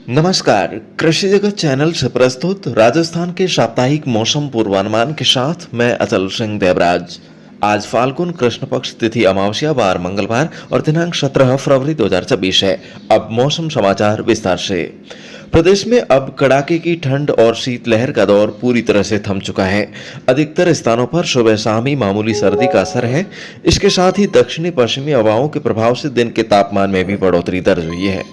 नमस्कार, कृषि जगत चैनल से प्रस्तुत राजस्थान के साप्ताहिक मौसम पूर्वानुमान के साथ मैं अचल सिंह देवराज। आज फाल्गुन कृष्ण पक्ष तिथि अमावस्या वार मंगलवार और दिनांक 17 फरवरी 2026 है। अब मौसम समाचार विस्तार से। प्रदेश में अब कड़ाके की ठंड और शीतलहर का दौर पूरी तरह से थम चुका है। अधिकतर स्थानों पर सुबह शाम ही मामूली सर्दी का असर है। इसके साथ ही दक्षिणी पश्चिमी हवाओं के प्रभाव से दिन के तापमान में भी बढ़ोतरी दर्ज हुई है।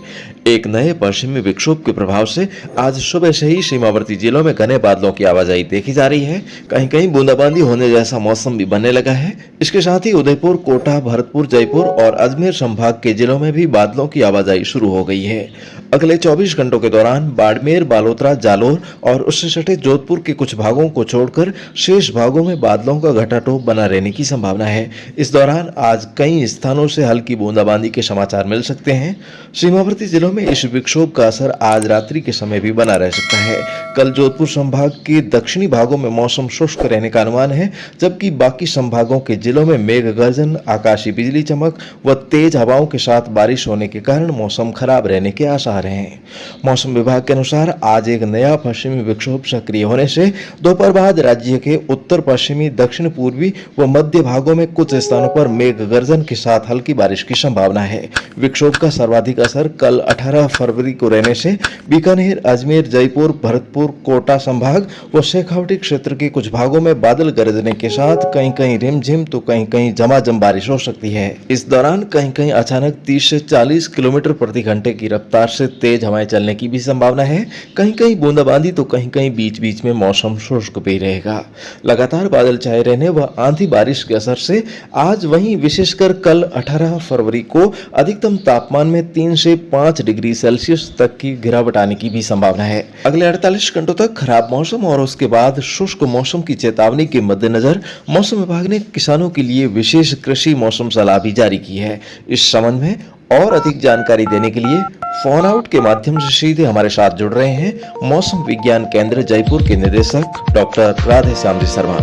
एक नए पश्चिमी विक्षोभ के प्रभाव से आज सुबह से ही सीमावर्ती जिलों में घने बादलों की आवाजाही देखी जा रही है। कहीं कहीं बूंदाबांदी होने जैसा मौसम भी बनने लगा है। इसके साथ ही उदयपुर, कोटा, भरतपुर, जयपुर और अजमेर संभाग के जिलों में भी बादलों की आवाजाही शुरू हो गई है। अगले 24 घंटों के दौरान बाड़मेर, बालोतरा, जालोर और उससे सटे जोधपुर के कुछ भागों को छोड़कर शेष भागों में बादलों का घटाटोप बना रहने की संभावना है। इस दौरान आज कई स्थानों से हल्की बूंदाबांदी के समाचार मिल सकते हैं। सीमावर्ती जिलों में इस विक्षोभ का असर आज रात्रि के समय भी बना रह सकता है। कल जोधपुर संभाग के दक्षिणी भागों में मौसम शुष्क रहने का अनुमान है, जबकि बाकी संभागों के जिलों में मेघ गर्जन, आकाशीय बिजली चमक व तेज हवाओं के साथ बारिश होने के कारण मौसम खराब रहने के आसार हैं। मौसम विभाग के अनुसार आज एक नया पश्चिमी विक्षोभ सक्रिय होने से दोपहर बाद राज्य के उत्तर पश्चिमी, दक्षिण पूर्वी व मध्य भागों में कुछ स्थानों पर मेघ गर्जन के साथ हल्की बारिश की संभावना है। विक्षोभ का सर्वाधिक असर कल 18 फरवरी को रहने से बीकानेर, अजमेर, जयपुर, भरतपुर, कोटा संभाग व शेखावटी क्षेत्र के कुछ भागों में बादल गरजने के साथ कहीं कहीं रिमझिम तो कहीं कहीं झमाझम बारिश हो सकती है। इस दौरान कहीं कहीं अचानक 30 से 40 किलोमीटर प्रति घंटे की रफ्तार से तेज हवाएं चलने की भी संभावना है। कहीं कहीं बूंदाबांदी तो कहीं कहीं बीच बीच में मौसम शुष्क भी रहेगा। लगातार बादल छाए रहने व आंधी बारिश के असर से आज वहीं विशेषकर कल 18 फरवरी को अधिकतम तापमान में 3 से 5 डिग्री सेल्सियस तक की गिरावट आने की भी संभावना है। अगले 48 घंटों तक खराब मौसम और उसके बाद शुष्क मौसम की चेतावनी के मद्देनजर मौसम विभाग ने किसानों के लिए विशेष कृषि मौसम सलाह भी जारी की है। इस संबंध में और अधिक जानकारी देने के लिए फोन आउट के माध्यम से सीधे हमारे साथ जुड़ रहे हैं मौसम विज्ञान केंद्र जयपुर के निदेशक डॉक्टर राधेश्याम जी शर्मा।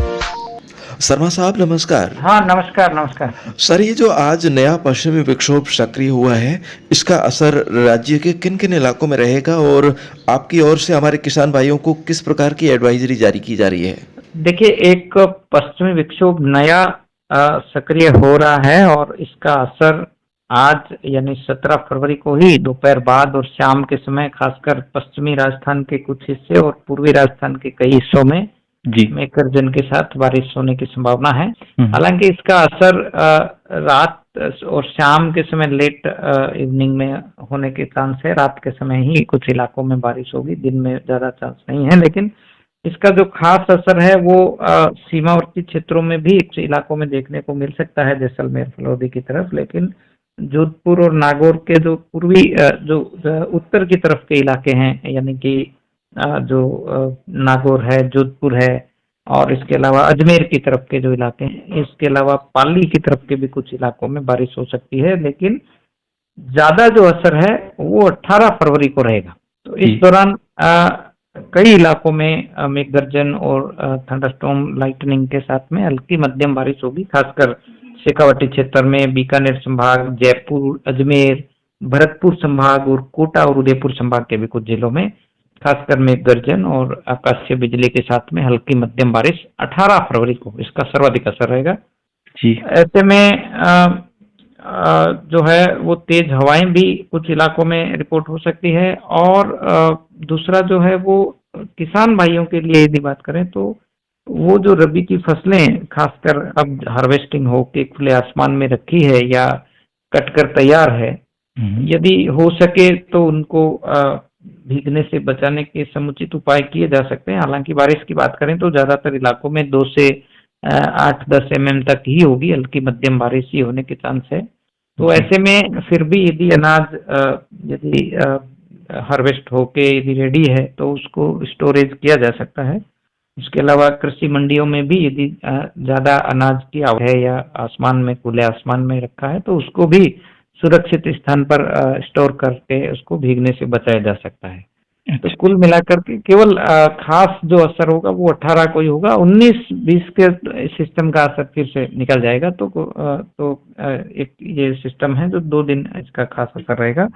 शर्मा साहब नमस्कार। हाँ, नमस्कार नमस्कार। सर, ये जो आज नया पश्चिमी विक्षोभ सक्रिय हुआ है, इसका असर राज्य के किन किन इलाकों में रहेगा और आपकी ओर से हमारे किसान भाइयों को किस प्रकार की एडवाइजरी जारी की जा रही है? देखिए, एक पश्चिमी विक्षोभ नया सक्रिय हो रहा है और इसका असर आज यानी 17 फरवरी को ही दोपहर बाद और शाम के समय खासकर पश्चिमी राजस्थान के कुछ हिस्से और पूर्वी राजस्थान के कई हिस्सों में जी मेघ गर्जन के साथ बारिश होने की संभावना है। हालांकि इसका असर रात और शाम के समय लेट इवनिंग में होने के चांस है। रात के समय ही कुछ इलाकों में बारिश होगी, दिन में ज्यादा चांस नहीं है। लेकिन इसका जो खास असर है वो सीमावर्ती क्षेत्रों में भी कुछ इलाकों में देखने को मिल सकता है, जैसलमेर, फलौदी की तरफ। लेकिन जोधपुर और नागौर के जो पूर्वी जो उत्तर की तरफ के इलाके हैं, यानी कि जो नागौर है, जोधपुर है और इसके अलावा अजमेर की तरफ के जो इलाके हैं, इसके अलावा पाली की तरफ के भी कुछ इलाकों में बारिश हो सकती है। लेकिन ज्यादा जो असर है वो 18 फरवरी को रहेगा। तो इस दौरान कई इलाकों में मेघ गर्जन और थंडरस्टॉर्म, लाइटनिंग के साथ में हल्की मध्यम बारिश होगी। खासकर शेखावटी क्षेत्र में बीकानेर संभाग, जयपुर, अजमेर, भरतपुर संभाग और कोटा और उदयपुर संभाग के भी कुछ जिलों में खासकर मेघ गर्जन और आकाशीय बिजली के साथ में हल्की मध्यम बारिश 18 फरवरी को इसका सर्वाधिक असर रहेगा जी। ऐसे में जो है वो तेज हवाएं भी कुछ इलाकों में रिपोर्ट हो सकती है। और दूसरा जो है वो किसान भाइयों के लिए यदि बात करें तो वो जो रबी की फसलें खासकर अब हार्वेस्टिंग होके खुले आसमान में रखी है या कटकर तैयार है, यदि हो सके तो उनको भीगने से बचाने के समुचित उपाय किए जा सकते हैं। हालांकि बारिश की बात करें तो ज्यादातर इलाकों में 2 से 8-10 mm तक ही होगी, हल्की मध्यम बारिश ही होने के चांस है। तो ऐसे में फिर भी यदि अनाज यदि हार्वेस्ट होके यदि रेडी है तो उसको स्टोरेज किया जा सकता है। इसके अलावा कृषि मंडियों में भी यदि ज्यादा अनाज की आवक है या आसमान में, खुले आसमान में रखा है तो उसको भी सुरक्षित स्थान पर स्टोर करके उसको भीगने से बचाया जा सकता है। तो कुल मिलाकर के केवल खास जो असर होगा वो 18 को ही होगा। 19-20 के सिस्टम का असर फिर से निकल जाएगा। तो एक ये सिस्टम है जो 2 दिन इसका खास असर रहेगा।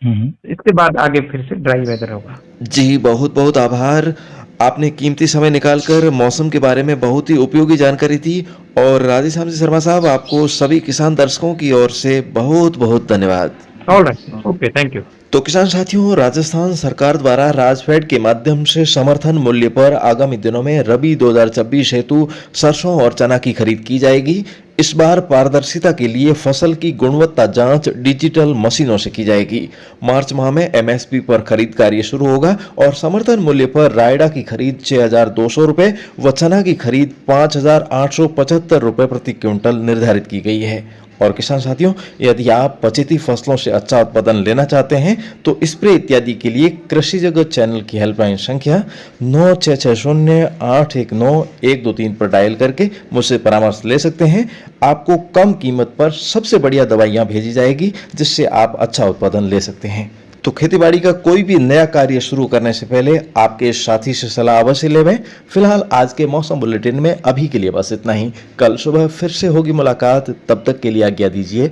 इसके बाद आगे फिर से ड्राई वेदर होगा। जी, बहुत बहुत आभार। आपने कीमती समय निकालकर मौसम के बारे में बहुत ही उपयोगी जानकारी दी और राधेश्याम जी शर्मा साहब, आपको सभी किसान दर्शकों की ओर से बहुत बहुत धन्यवाद। Alright, okay, thank you. तो किसान साथियों, राजस्थान सरकार द्वारा राजफेड के माध्यम से समर्थन मूल्य पर आगामी दिनों में रबी 2026 हेतु सरसों और चना की खरीद की जाएगी। इस बार पारदर्शिता के लिए फसल की गुणवत्ता जांच डिजिटल मशीनों से की जाएगी। मार्च माह में एमएसपी पर खरीद कार्य शुरू होगा और समर्थन मूल्य पर रायडा की खरीद 6,200 रुपए व चना की खरीद 5,875 रुपए प्रति क्विंटल निर्धारित की गई है। और किसान साथियों, यदि आप पछेती फसलों से अच्छा उत्पादन लेना चाहते हैं तो स्प्रे इत्यादि के लिए कृषि जगत चैनल की हेल्पलाइन संख्या 9660819123 पर डायल करके मुझसे परामर्श ले सकते हैं। आपको कम कीमत पर सबसे बढ़िया दवाइयां भेजी जाएगी जिससे आप अच्छा उत्पादन ले सकते हैं। तो खेतीबाड़ी का कोई भी नया कार्य शुरू करने से पहले आपके साथी से सलाह अवश्य लें। फिलहाल आज के मौसम बुलेटिन में अभी के लिए बस इतना ही। कल सुबह फिर से होगी मुलाकात, तब तक के लिए आज्ञा दीजिए।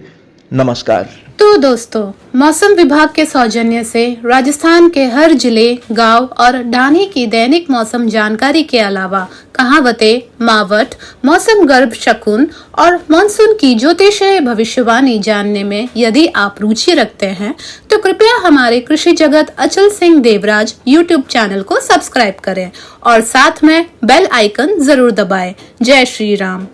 नमस्कार। तो दोस्तों, मौसम विभाग के सौजन्य से राजस्थान के हर जिले, गांव और ढाणी की दैनिक मौसम जानकारी के अलावा कहावतें, मावट, मौसम गर्भ शकुन और मानसून की ज्योतिषीय भविष्यवाणी जानने में यदि आप रुचि रखते हैं तो कृपया हमारे कृषि जगत अचल सिंह देवराज यूट्यूब चैनल को सब्सक्राइब करें और साथ में बेल आइकन जरूर दबाएं। जय श्री राम।